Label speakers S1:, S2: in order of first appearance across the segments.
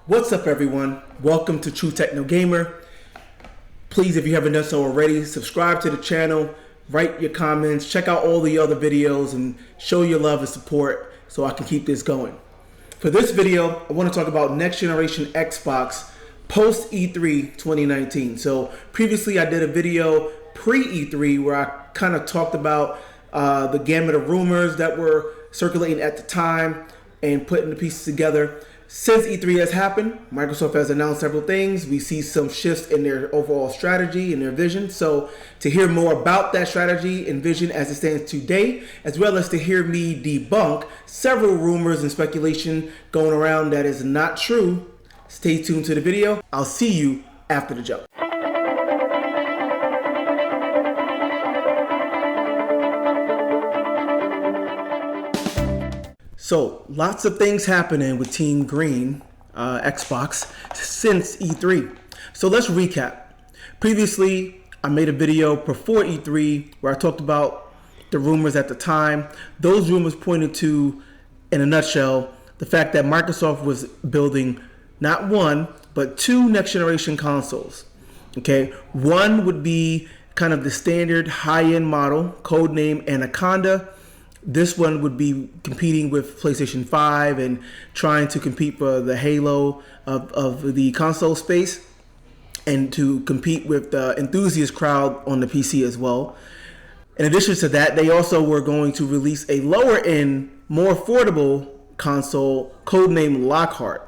S1: What's up, everyone? Welcome to True Techno Gamer. Please, if you haven't done so already, subscribe to the channel, write your comments, check out all the other videos, and show your love and support so I can keep this going. For this video, I want to talk about next generation Xbox post E3 2019. So previously I did a video pre E3 where I kind of talked about the gamut of rumors that were circulating at the time and putting the pieces together. Since E3 has happened, Microsoft has announced several things. We see some shifts in their overall strategy and their vision. So to hear more about that strategy and vision as it stands today, as well as to hear me debunk several rumors and speculation going around that is not true, stay tuned to the video. I'll see you after the jump. So, lots of things happening with Team Green, Xbox, since E3. So let's recap. Previously, I made a video before E3 where I talked about the rumors at the time. Those rumors pointed to, in a nutshell, the fact that Microsoft was building not one, but two next generation consoles. Okay, one would be kind of the standard high-end model, codename Anaconda. This one would be competing with PlayStation 5 and trying to compete for the halo of the console space and to compete with the enthusiast crowd on the PC as well. In addition to that, they also were going to release a lower end, more affordable console, codenamed Lockhart.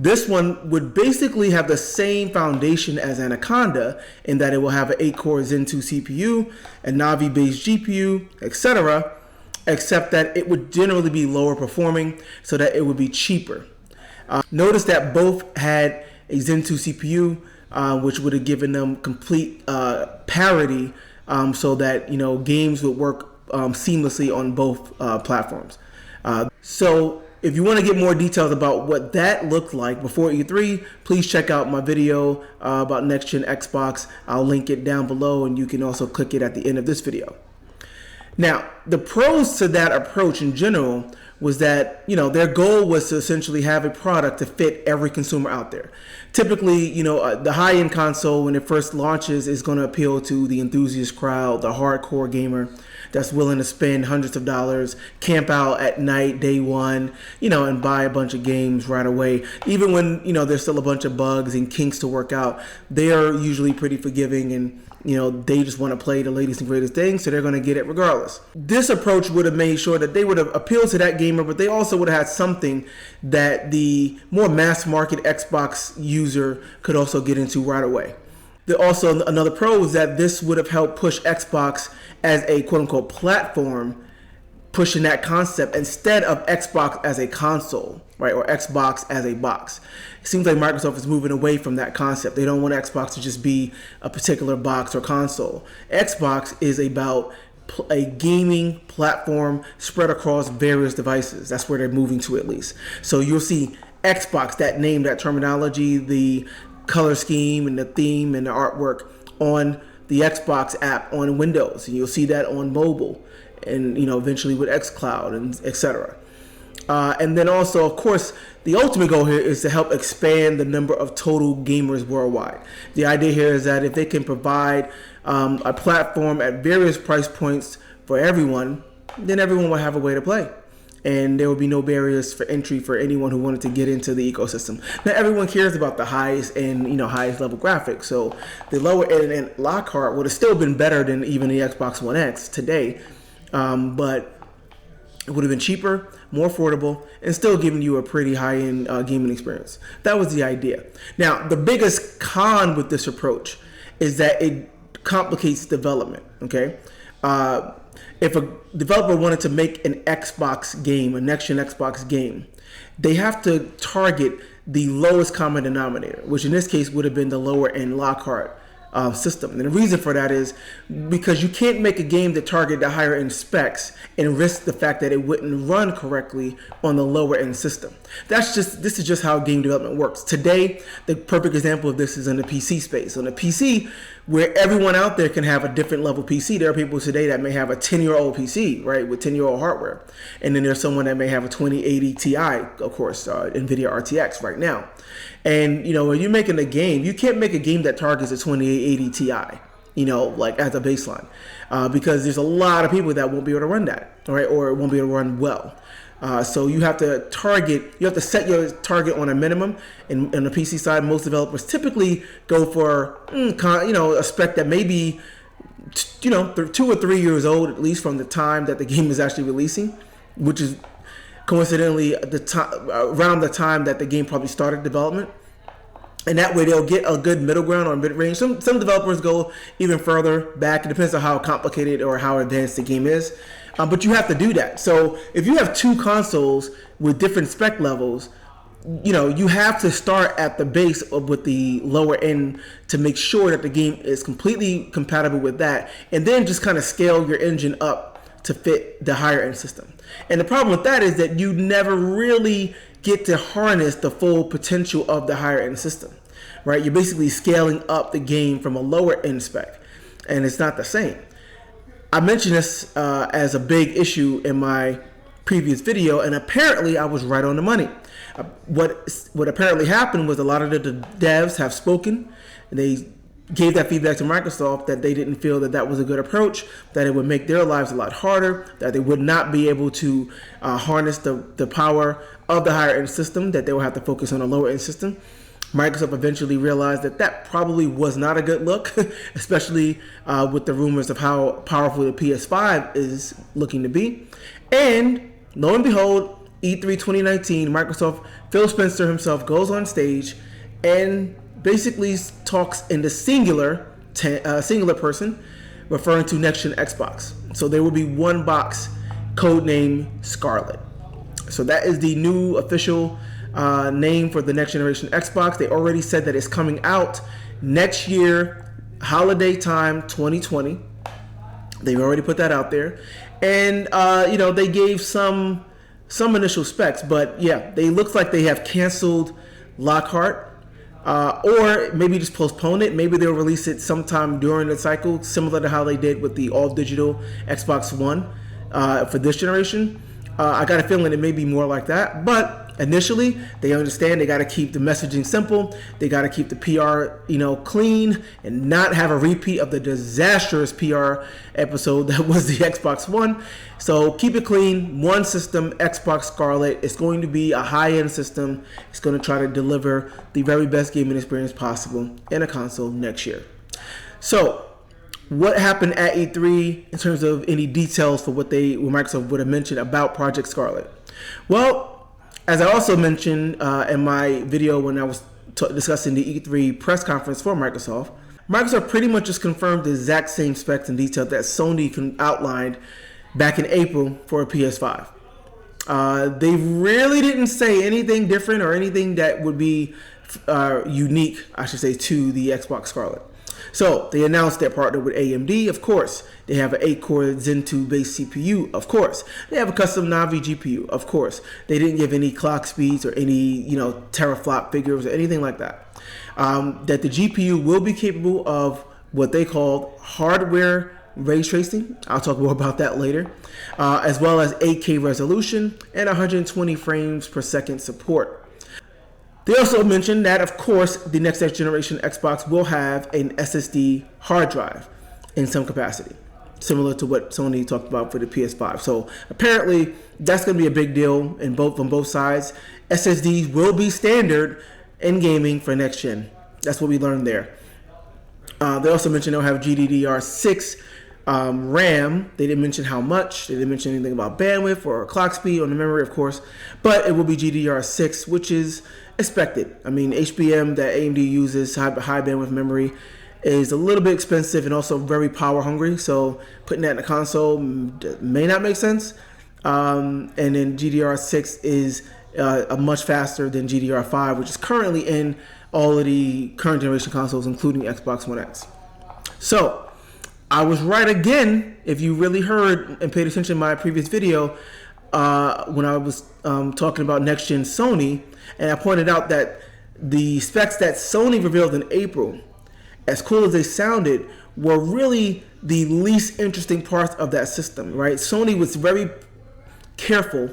S1: This one would basically have the same foundation as Anaconda in that it will have an 8-core Zen 2 CPU, a Navi-based GPU, etc., except that it would generally be lower performing so that it would be cheaper. Notice that both had a Zen 2 CPU, which would have given them complete parity so that games would work seamlessly on both platforms. So if you want to get more details about what that looked like before E3, please check out my video about next gen Xbox. I'll link it down below and you can also click it at the end of this video. Now, the pros to that approach in general was that, their goal was to essentially have a product to fit every consumer out there. Typically, the high-end console, when it first launches, is going to appeal to the enthusiast crowd, the hardcore gamer that's willing to spend hundreds of dollars, camp out at night, day one, and buy a bunch of games right away. Even when, there's still a bunch of bugs and kinks to work out, they are usually pretty forgiving and they just want to play the latest and greatest thing, so they're going to get it regardless. This approach would have made sure that they would have appealed to that gamer, but they also would have had something that the more mass market Xbox user could also get into right away. Also, another pro is that this would have helped push Xbox as a quote-unquote platform, pushing that concept instead of Xbox as a console, right, or Xbox as a box. It seems like Microsoft is moving away from that concept. They don't want Xbox to just be a particular box or console. Xbox is about a gaming platform spread across various devices. That's where they're moving to, at least. So you'll see Xbox, that name, that terminology, the color scheme and the theme and the artwork on the Xbox app on Windows. And you'll see that on mobile and eventually with xCloud and etc. And then also, of course, the ultimate goal here is to help expand the number of total gamers worldwide. The idea here is that if they can provide a platform at various price points for everyone, then everyone will have a way to play. And there will be no barriers for entry for anyone who wanted to get into the ecosystem. Now, everyone cares about the highest and highest level graphics. So the lower end Lockhart would have still been better than even the Xbox One X today, but it would have been cheaper, more affordable, and still giving you a pretty high-end gaming experience. That was the idea. Now, the biggest con with this approach is that it complicates development, okay? If a developer wanted to make an Xbox game, a next-gen Xbox game, they have to target the lowest common denominator, which in this case would have been the lower-end Lockhart system. And the reason for that is because you can't make a game that target the higher end specs and risk the fact that it wouldn't run correctly on the lower end system. This is just how game development works. Today, the perfect example of this is in the PC space. On the PC, where everyone out there can have a different level PC. There are people today that may have a 10-year-old PC, right, with 10-year-old hardware. And then there's someone that may have a 2080 Ti, of course, NVIDIA RTX right now. And, when you're making a game, you can't make a game that targets a 2080 Ti, like as a baseline. Because there's a lot of people that won't be able to run that, right, or it won't be able to run well. So you have to set your target on a minimum. And on the PC side, most developers typically go for, a spec that may be, 2 or 3 years old, at least from the time that the game is actually releasing, which is coincidentally around the time that the game probably started development. And that way they'll get a good middle ground or mid-range. Some developers go even further back. It depends on how complicated or how advanced the game is. But you have to do that. So if you have two consoles with different spec levels, you have to start at the base with the lower end to make sure that the game is completely compatible with that. And then just kind of scale your engine up to fit the higher end system. And the problem with that is that you never really get to harness the full potential of the higher end system, right? You're basically scaling up the game from a lower end spec, and it's not the same. I mentioned this as a big issue in my previous video, and apparently I was right on the money. What apparently happened was a lot of the devs have spoken, and they gave that feedback to Microsoft that they didn't feel that was a good approach, that it would make their lives a lot harder, that they would not be able to harness the power of the higher end system, that they would have to focus on a lower end system. Microsoft eventually realized that probably was not a good look, especially with the rumors of how powerful the PS5 is looking to be. And lo and behold, E3 2019, Microsoft, Phil Spencer himself goes on stage and basically talks in the singular person, referring to next-gen Xbox. So there will be one box, codename Scarlett. So that is the new official name for the next generation Xbox. They already said that it's coming out next year, holiday time 2020. They've already put that out there. And, they gave some initial specs, but yeah, they look like they have canceled Lockhart. Or maybe just postpone it. Maybe they'll release it sometime during the cycle, similar to how they did with the all-digital Xbox One for this generation. I got a feeling it may be more like that. But initially, they understand they got to keep the messaging simple. They got to keep the PR, clean and not have a repeat of the disastrous PR episode that was the Xbox One. So keep it clean. One system, Xbox Scarlett. It's going to be a high-end system. It's going to try to deliver the very best gaming experience possible in a console next year. So what happened at E3 in terms of any details for what Microsoft would have mentioned about Project Scarlett? Well, as I also mentioned in my video when I was discussing the E3 press conference for Microsoft pretty much just confirmed the exact same specs and details that Sony outlined back in April for a PS5. They really didn't say anything different or anything that would be unique, I should say, to the Xbox Scarlett. So they announced their partner with AMD, of course. They have an 8-core Zen 2-based CPU, of course. They have a custom Navi GPU, of course. They didn't give any clock speeds or any, teraflop figures or anything like that. That the GPU will be capable of what they call hardware ray tracing. I'll talk more about that later. As well as 8K resolution and 120 frames per second support. They also mentioned that, of course, the next generation Xbox will have an SSD hard drive in some capacity, similar to what Sony talked about for the PS5. So apparently, that's going to be a big deal on both sides. SSDs will be standard in gaming for next gen. That's what we learned there. They also mentioned they'll have GDDR6 RAM. They didn't mention how much. They didn't mention anything about bandwidth or clock speed on the memory, of course. But it will be GDDR6, which is expected. I mean, HBM that AMD uses, high bandwidth memory, is a little bit expensive and also very power hungry. So putting that in a console may not make sense. And then GDDR6 is much faster than GDDR5, which is currently in all of the current generation consoles, including Xbox One X. So I was right again. If you really heard and paid attention to my previous video, when I was talking about next gen Sony, and I pointed out that the specs that Sony revealed in April, as cool as they sounded, were really the least interesting parts of that system, right? Sony was very careful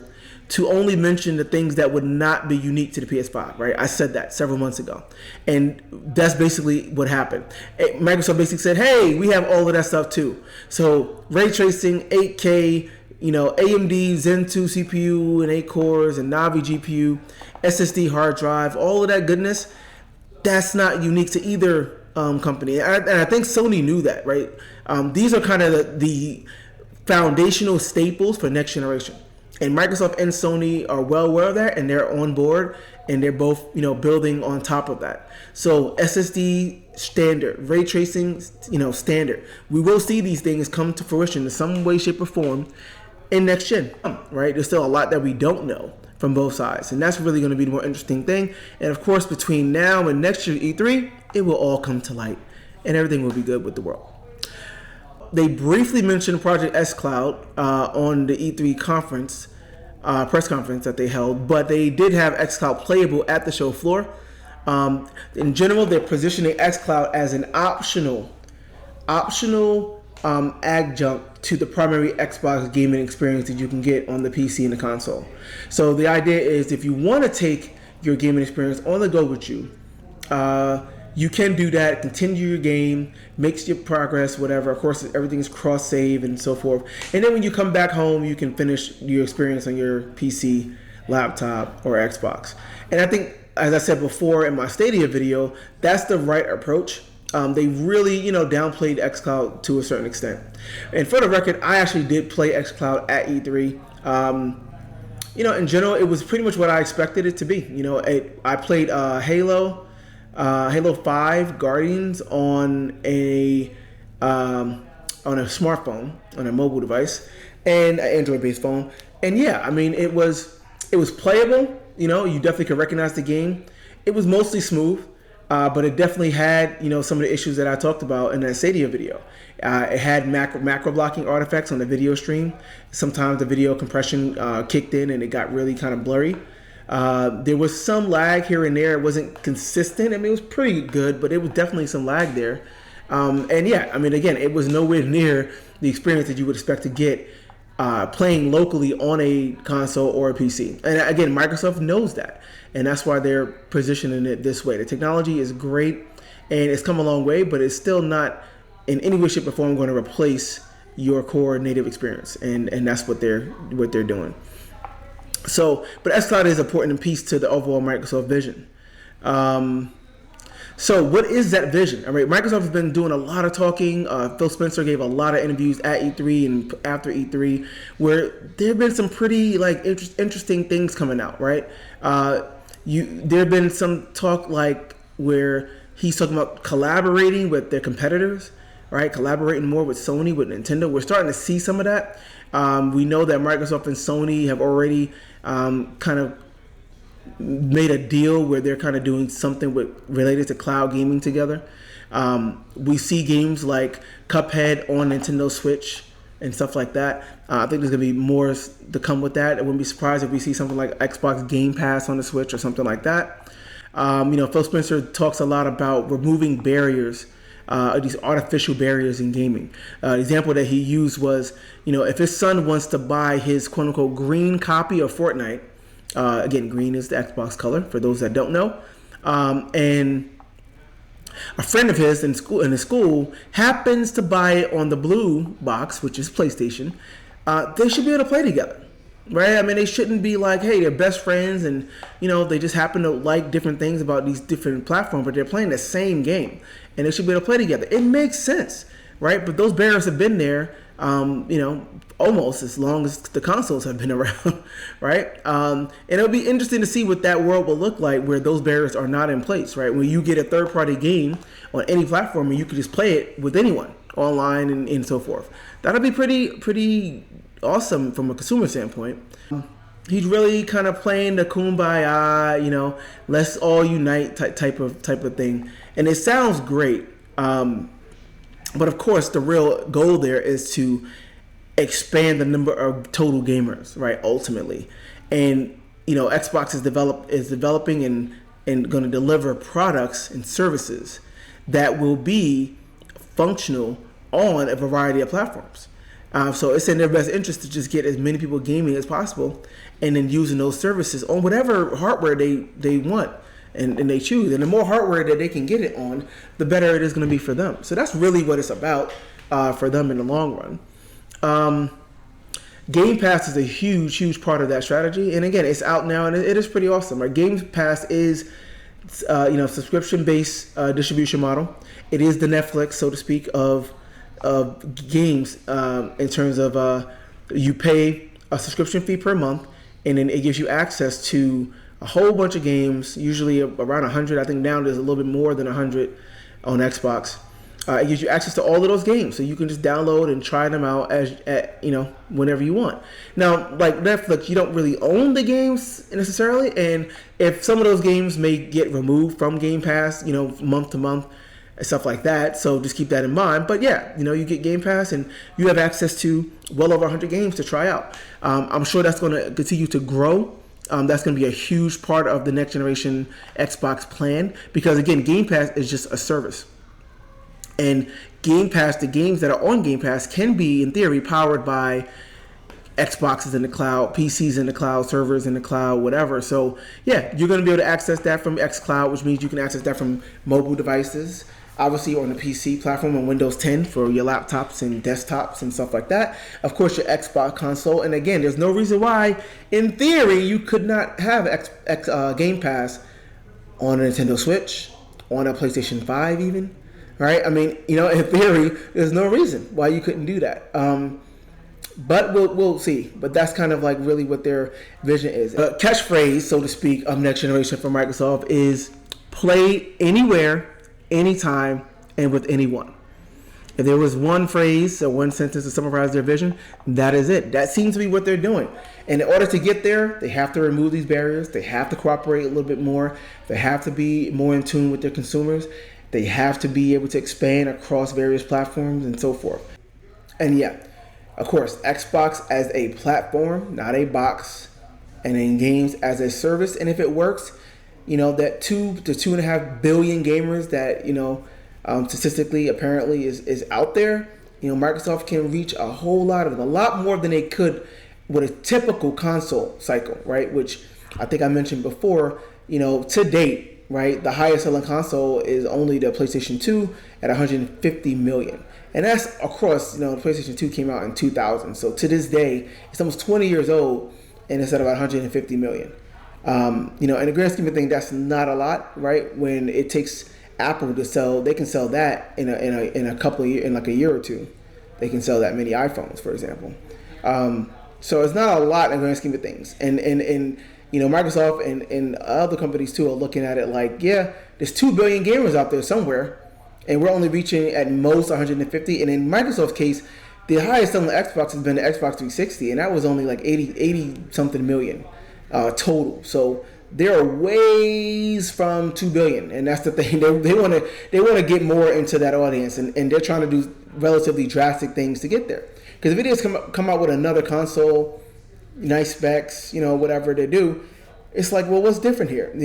S1: to only mention the things that would not be unique to the PS5, right? I said that several months ago. And that's basically what happened. Microsoft basically said, hey, we have all of that stuff too. So ray tracing, 8K, AMD Zen 2 CPU and 8 cores and Navi GPU, SSD hard drive, all of that goodness, that's not unique to either company. And I think Sony knew that, right? These are kind of the foundational staples for next generation. And Microsoft and Sony are well aware of that, and they're on board, and they're both, building on top of that. So SSD standard, ray tracing, standard. We will see these things come to fruition in some way, shape, or form in next gen, right? There's still a lot that we don't know from both sides, and that's really going to be the more interesting thing. And of course, between now and next year E3, it will all come to light, and everything will be good with the world. They briefly mentioned Project xCloud on the E3 conference, press conference that they held, but they did have xCloud playable at the show floor. In general, they're positioning xCloud as an optional adjunct to the primary Xbox gaming experience that you can get on the PC and the console. So the idea is, if you want to take your gaming experience on the go with you, you can do that, continue your game, makes your progress, whatever. Of course, everything is cross-save and so forth. And then when you come back home, you can finish your experience on your PC, laptop, or Xbox. And I think, as I said before in my Stadia video, that's the right approach. They really, downplayed xCloud to a certain extent. And for the record, I actually did play xCloud at E3. In general, it was pretty much what I expected it to be. I played Halo 5 Guardians on a smartphone, on a mobile device, and an Android-based phone. And yeah, I mean, it was playable. You definitely could recognize the game. It was mostly smooth, but it definitely had some of the issues that I talked about in that Stadia video. It had macro blocking artifacts on the video stream. Sometimes the video compression kicked in and it got really kind of blurry. There was some lag here and there. It wasn't consistent. I mean, it was pretty good, but it was definitely some lag there. And yeah, I mean, again, it was nowhere near the experience that you would expect to get playing locally on a console or a PC. And again, Microsoft knows that, and that's why they're positioning it this way. The technology is great, and it's come a long way, but it's still not in any way, shape, or form going to replace your core native experience, and that's what they're doing. So, but xCloud is an important piece to the overall Microsoft vision. So what is that vision? All right, Microsoft has been doing a lot of talking. Phil Spencer gave a lot of interviews at E3 and after E3, where there have been some pretty interesting things coming out, right? There have been some talk where he's talking about collaborating with their competitors, right? Collaborating more with Sony, with Nintendo. We're starting to see some of that. We know that Microsoft and Sony have already kind of made a deal where they're kind of doing something related to cloud gaming together. We see games like Cuphead on Nintendo Switch and stuff like that. I think there's going to be more to come with that. I wouldn't be surprised if we see something like Xbox Game Pass on the Switch or something like that. Phil Spencer talks a lot about removing barriers, these artificial barriers in gaming. The example that he used was, if his son wants to buy his quote-unquote green copy of Fortnite, again, green is the Xbox color, for those that don't know, and a friend of his in his school happens to buy it on the blue box, which is PlayStation, they should be able to play together. Right? I mean, they shouldn't be like, hey, they're best friends and, they just happen to like different things about these different platforms, but they're playing the same game and they should be able to play together. It makes sense, right? But those barriers have been there, almost as long as the consoles have been around, right? And it'll be interesting to see what that world will look like where those barriers are not in place, right? When you get a third-party game on any platform and you can just play it with anyone online and so forth. That'll be pretty awesome from a consumer standpoint. He's really kind of playing the kumbaya, let's all unite type of thing, and it sounds great. But of course, the real goal there is to expand the number of total gamers, right? Ultimately, and Xbox is developing and going to deliver products and services that will be functional on a variety of platforms. So it's in their best interest to just get as many people gaming as possible, and then using those services on whatever hardware they want and they choose. And the more hardware that they can get it on, the better it is going to be for them. So that's really what it's about for them in the long run. Game Pass is a huge part of that strategy, and again, it's out now, and it is pretty awesome. Right? Game Pass is subscription-based distribution model. It is the Netflix, so to speak, of games in terms of you pay a subscription fee per month, and then it gives you access to a whole bunch of games, usually around 100. I think now there's a little bit more than 100 on Xbox. It gives you access to all of those games, so you can just download and try them out whenever you want. Now, like Netflix, you don't really own the games necessarily, and if some of those games may get removed from Game Pass, month to month, and stuff like that. So just keep that in mind. But yeah, you get Game Pass, and you have access to well over 100 games to try out. I'm sure that's going to continue to grow. That's going to be a huge part of the next generation Xbox plan, because again, Game Pass is just a service. And Game Pass, the games that are on Game Pass can be, in theory, powered by Xboxes in the cloud, PCs in the cloud, servers in the cloud, whatever. So yeah, you're going to be able to access that from xCloud, which means you can access that from mobile devices, obviously on the PC platform on Windows 10 for your laptops and desktops and stuff like that. Of course, your Xbox console. And again, there's no reason why, in theory, you could not have Game Pass on a Nintendo Switch, on a PlayStation 5 even. Right? I mean, in theory, there's no reason why you couldn't do that. But we'll see. But that's kind of like really what their vision is. Catchphrase, so to speak, of next generation for Microsoft is play anywhere, anytime, and with anyone. If there was one phrase or one sentence to summarize their vision, that is it. That seems to be what they're doing. And in order to get there, they have to remove these barriers. They have to cooperate a little bit more. They have to be more in tune with their consumers. They have to be able to expand across various platforms and so forth. And yeah, of course, Xbox as a platform, not a box, and then games as a service. And if it works, that 2 to 2.5 billion gamers that, statistically apparently is out there, Microsoft can reach a whole lot of them, a lot more than they could with a typical console cycle, right? Which I think I mentioned before, to date, right, the highest selling console is only the PlayStation 2 at 150 million. And that's across, the PlayStation 2 came out in 2000. So to this day, it's almost 20 years old, and it's at about 150 million. In the grand scheme of things, that's not a lot, right? When it takes Apple to sell, they can sell that in a couple of years, in like a year or two. They can sell that many iPhones, for example. So it's not a lot in the grand scheme of things. And Microsoft and other companies too are looking at it like, yeah, there's 2 billion gamers out there somewhere, and we're only reaching at most 150. And in Microsoft's case, the highest selling Xbox has been the Xbox 360, and that was only like 80 something million total. So they're ways from 2 billion, and that's the thing. They want to get more into that audience, and they're trying to do relatively drastic things to get there. Because if it is come out with another console, nice specs, whatever they do, it's like, well, what's different here, and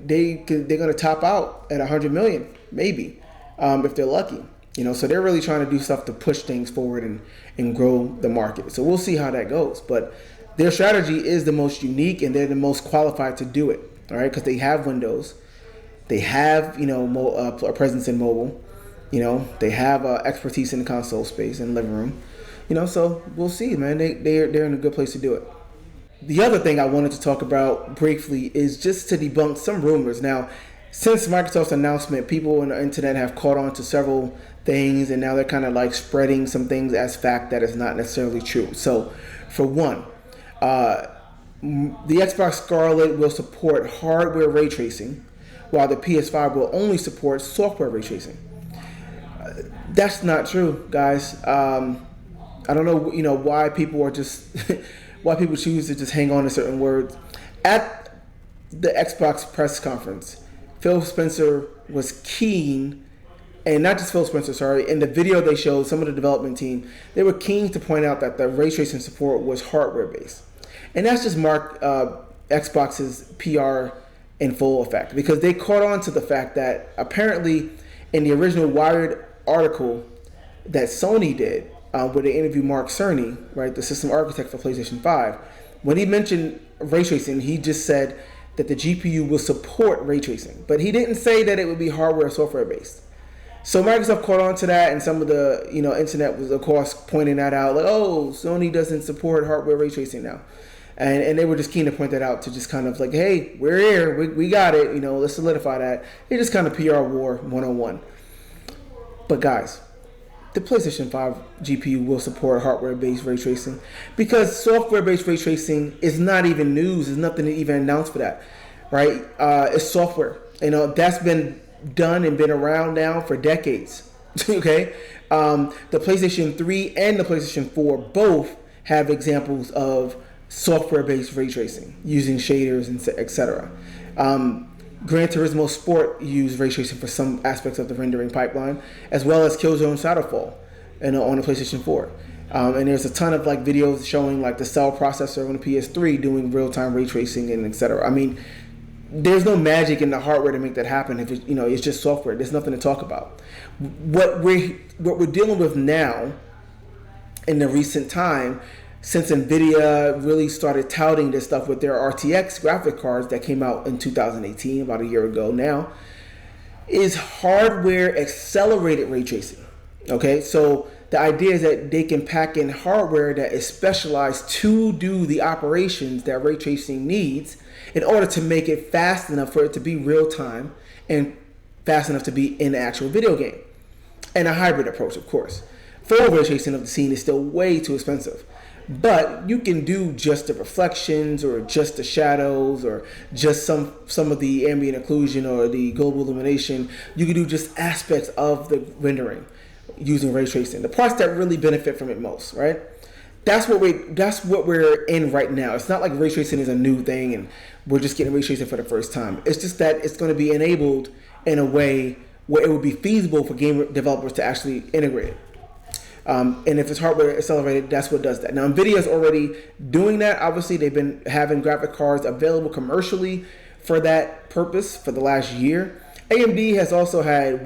S1: they're going to top out at 100 million, maybe, if they're lucky, so they're really trying to do stuff to push things forward and grow the market. So we'll see how that goes, but their strategy is the most unique, and they're the most qualified to do it, all right, because they have Windows, they have, a presence in mobile, they have expertise in the console space and living room. So we'll see, man. They're in a good place to do it. The other thing I wanted to talk about briefly is just to debunk some rumors. Now, since Microsoft's announcement, people on the internet have caught on to several things, and now they're kind of like spreading some things as fact that is not necessarily true. So, for one, the Xbox Scarlett will support hardware ray tracing, while the PS5 will only support software ray tracing. That's not true, guys. I don't know, why people are just why people choose to just hang on to certain words. At the Xbox press conference, Phil Spencer was keen and not just Phil Spencer, sorry, in the video they showed some of the development team, they were keen to point out that the ray tracing support was hardware based. And that's just marked Xbox's PR in full effect, because they caught on to the fact that apparently in the original Wired article that Sony did, where they interviewed Mark Cerny, right, the system architect for PlayStation 5, when he mentioned ray tracing, he just said that the GPU will support ray tracing, but he didn't say that it would be hardware or software based. So Microsoft caught on to that, and some of the internet was of course pointing that out, like, oh, Sony doesn't support hardware ray tracing now, and they were just keen to point that out to just kind of like, hey, we're here, we got it, let's solidify that. It just kind of PR war 101. But guys, the PlayStation 5 GPU will support hardware-based ray tracing, because software-based ray tracing is not even news. There's nothing to even announce for that, right? It's software. That's been done and been around now for decades. Okay, the PlayStation 3 and the PlayStation 4 both have examples of software-based ray tracing using shaders and etc. Gran Turismo Sport used ray tracing for some aspects of the rendering pipeline, as well as Killzone Shadowfall, on the PlayStation 4. And there's a ton of videos showing the cell processor on the PS3 doing real-time ray tracing and etc. I mean, there's no magic in the hardware to make that happen. If it's just software, there's nothing to talk about. What we're dealing with now, in the recent time, since NVIDIA really started touting this stuff with their RTX graphic cards that came out in 2018, about a year ago now, is hardware accelerated ray tracing. Okay, so the idea is that they can pack in hardware that is specialized to do the operations that ray tracing needs in order to make it fast enough for it to be real time and fast enough to be in the actual video game. And a hybrid approach, of course. Full ray tracing of the scene is still way too expensive. But you can do just the reflections or just the shadows or just some of the ambient occlusion or the global illumination. You can do just aspects of the rendering using ray tracing. The parts that really benefit from it most, right? That's what we're in right now. It's not like ray tracing is a new thing and we're just getting ray tracing for the first time. It's just that it's going to be enabled in a way where it would be feasible for game developers to actually integrate it. And if it's hardware accelerated, that's what does that. Now, NVIDIA is already doing that. Obviously, they've been having graphic cards available commercially for that purpose for the last year. AMD has also had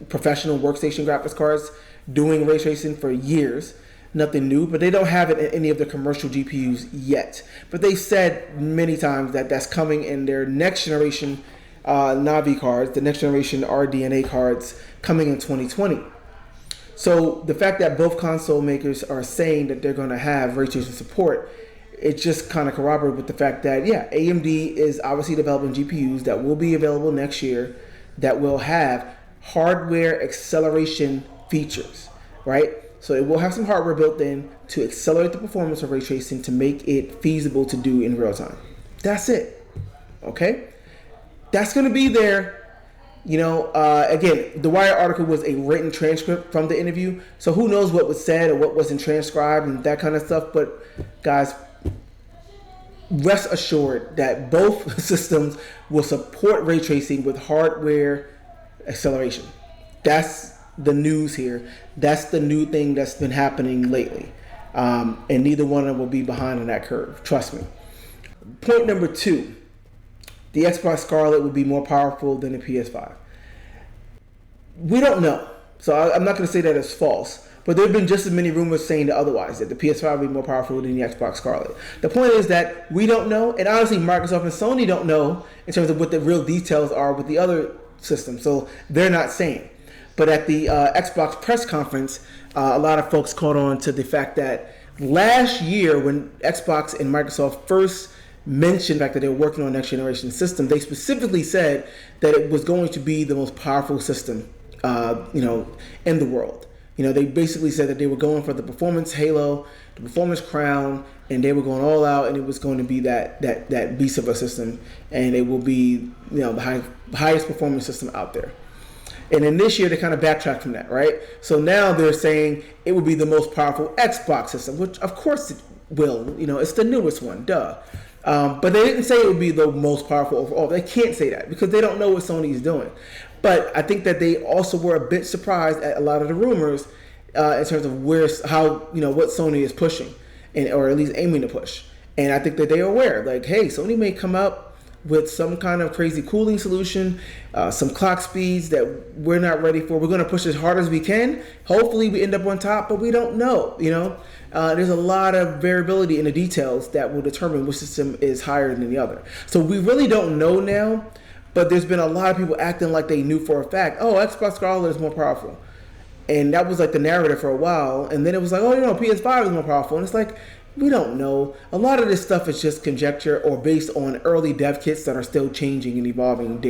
S1: professional workstation graphics cards doing ray tracing for years. Nothing new, but they don't have it in any of the commercial GPUs yet. But they've said many times that that's coming in their next generation Navi cards, the next generation RDNA cards coming in 2020. So the fact that both console makers are saying that they're going to have ray tracing support, it just kind of corroborates with the fact that, yeah, AMD is obviously developing GPUs that will be available next year that will have hardware acceleration features, right? So it will have some hardware built in to accelerate the performance of ray tracing to make it feasible to do in real time. That's it, okay? That's going to be there. Again, the Wire article was a written transcript from the interview, so who knows what was said or what wasn't transcribed and that kind of stuff. But guys, rest assured that both systems will support ray tracing with hardware acceleration. That's the news here. That's the new thing that's been happening lately, and neither one of them will be behind on that curve. Trust me. Point number 2. The Xbox Scarlett would be more powerful than the PS5. We don't know. So I'm not going to say that it's false. But there have been just as many rumors saying the otherwise, that the PS5 will be more powerful than the Xbox Scarlett. The point is that we don't know. And honestly, Microsoft and Sony don't know in terms of what the real details are with the other systems. So they're not saying. But at the Xbox press conference, a lot of folks caught on to the fact that last year when Xbox and Microsoft first mentioned the fact that they were working on a next generation system, they specifically said that it was going to be the most powerful system, in the world. They basically said that they were going for the performance halo, the performance crown, and they were going all out, and it was going to be that beast of a system, and it will be the highest performance system out there. And then this year they kind of backtracked from that, right? So now they're saying it will be the most powerful Xbox system, which of course it will. It's the newest one, duh. But they didn't say it would be the most powerful overall. They can't say that because they don't know what Sony is doing. But I think that they also were a bit surprised at a lot of the rumors in terms of what Sony is pushing, or at least aiming to push. And I think that they are aware, like, hey, Sony may come up with some kind of crazy cooling solution, some clock speeds that we're not ready for. We're going to push as hard as we can. Hopefully we end up on top, but we don't know. There's a lot of variability in the details that will determine which system is higher than the other. So we really don't know now, but there's been a lot of people acting like they knew for a fact, oh, Xbox Scarlett is more powerful. And that was like the narrative for a while. And then it was like, oh, PS5 is more powerful. And it's like, we don't know. A lot of this stuff is just conjecture or based on early dev kits that are still changing and evolving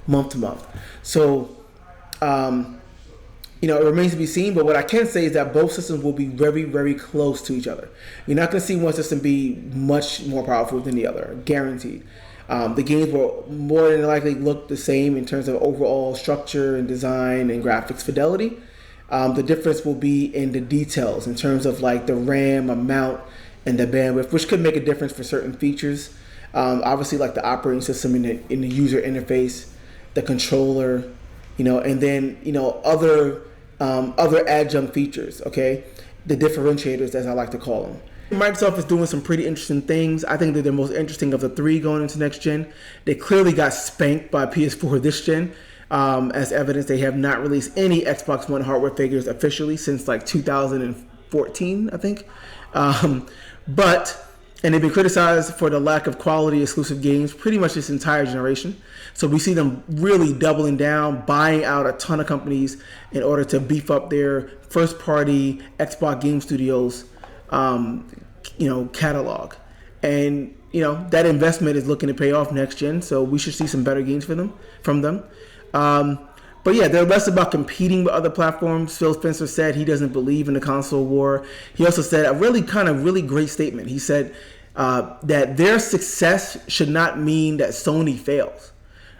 S1: month to month. So, it remains to be seen. But what I can say is that both systems will be very, very close to each other. You're not going to see one system be much more powerful than the other, guaranteed. The games will more than likely look the same in terms of overall structure and design and graphics fidelity. The difference will be in the details in terms of like the RAM amount and the bandwidth, which could make a difference for certain features. Obviously, like the operating system in the user interface, the controller, and then other adjunct features. Okay, the differentiators, as I like to call them. Microsoft is doing some pretty interesting things. I think they're the most interesting of the three going into next gen. They clearly got spanked by PS4 this gen. As evidence, they have not released any Xbox One hardware figures officially since like 2014, I think. And they've been criticized for the lack of quality exclusive games pretty much this entire generation. So we see them really doubling down, buying out a ton of companies in order to beef up their first-party Xbox Game Studios, catalog. And that investment is looking to pay off next gen. So we should see some better games from them. But yeah, they're less about competing with other platforms. Phil Spencer said he doesn't believe in the console war. He also said a really great statement. He said that their success should not mean that Sony fails,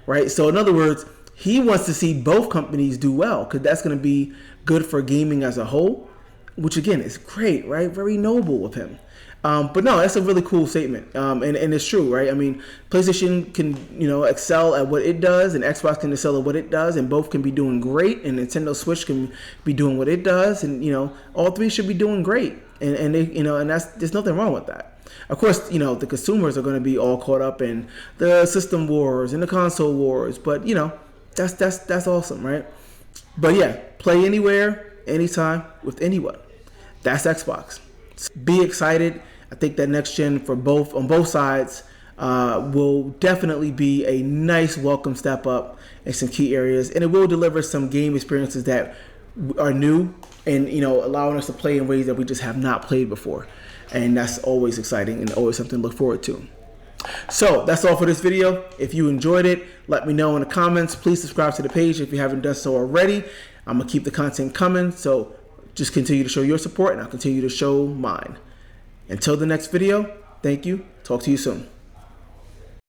S1: right? So in other words, he wants to see both companies do well because that's going to be good for gaming as a whole, which again is great, right? Very noble of him. But no, that's a really cool statement, and it's true, right? I mean, PlayStation can excel at what it does, and Xbox can excel at what it does, and both can be doing great, and Nintendo Switch can be doing what it does, and all three should be doing great, and they, and there's nothing wrong with that. Of course, the consumers are going to be all caught up in the system wars and the console wars, but that's awesome, right? But yeah, play anywhere, anytime, with anyone. That's Xbox. Be excited. I think that next gen on both sides will definitely be a nice welcome step up in some key areas, and it will deliver some game experiences that are new and allowing us to play in ways that we just have not played before, and that's always exciting and always something to look forward to. So that's all for this video. If you enjoyed it, let me know in the comments. Please subscribe to the page if you haven't done so already. I'm gonna keep the content coming, so just continue to show your support, and I'll continue to show mine. Until the next video, thank you. Talk to you soon.